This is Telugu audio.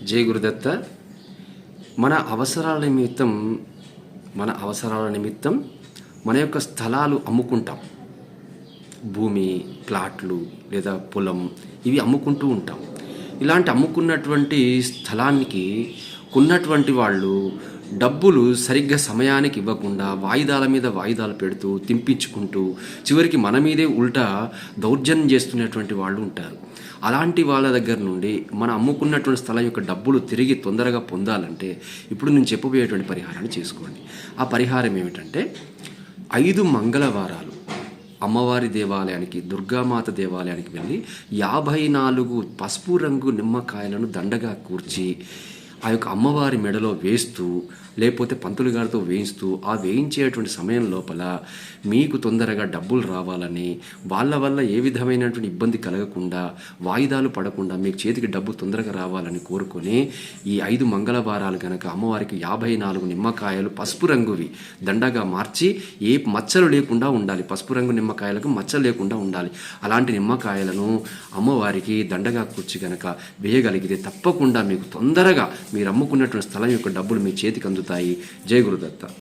జై గురుదత్త. మన అవసరాల నిమిత్తం మన అవసరాల నిమిత్తం మన యొక్క స్థలాలు అమ్ముకుంటాం. భూమి, ప్లాట్లు లేదా పొలం ఇవి అమ్ముకుంటూ ఉంటాం. ఇలాంటి అమ్ముకున్నటువంటి స్థలానికి కొన్నటువంటి వాళ్ళు డబ్బులు సరిగ్గా సమయానికి ఇవ్వకుండా వాయిదాల మీద వాయిదాలు పెడుతూ తింపించుకుంటూ చివరికి మన మీదే ఉల్టా దౌర్జన్యం చేస్తున్నటువంటి వాళ్ళు ఉంటారు. అలాంటి వాళ్ళ దగ్గర నుండి మనం అమ్ముకున్నటువంటి స్థలం యొక్క డబ్బులు తిరిగి తొందరగా పొందాలంటే ఇప్పుడు నేను చెప్పబోయేటువంటి పరిహారాన్ని చేసుకోండి. ఆ పరిహారం ఏమిటంటే 5 మంగళవారాలు అమ్మవారి దేవాలయానికి, దుర్గామాత దేవాలయానికి వెళ్ళి 54 పసుపు రంగు నిమ్మకాయలను దండగా కూర్చి ఆ యొక్క అమ్మవారి మెడలో వేస్తూ లేకపోతే పంతులు గారితో వేయిస్తూ ఆ వేయించేటువంటి సమయం లోపల మీకు తొందరగా డబ్బులు రావాలని, వాళ్ళ వల్ల ఏ విధమైనటువంటి ఇబ్బంది కలగకుండా, వాయిదాలు పడకుండా మీకు చేతికి డబ్బు తొందరగా రావాలని కోరుకొని ఈ 5 మంగళవారాలు కనుక అమ్మవారికి 54 నిమ్మకాయలు పసుపు రంగువి దండగా మార్చి ఏ మచ్చలు లేకుండా ఉండాలి. పసుపు రంగు నిమ్మకాయలకు మచ్చలు లేకుండా ఉండాలి. అలాంటి నిమ్మకాయలను అమ్మవారికి దండగా కూర్చి కనుక వేయగలిగితే తప్పకుండా మీకు తొందరగా మీరు అమ్ముకున్నటువంటి స్థలం యొక్క డబ్బులు మీ చేతికి అందుతాయి. జై గురుదత్త.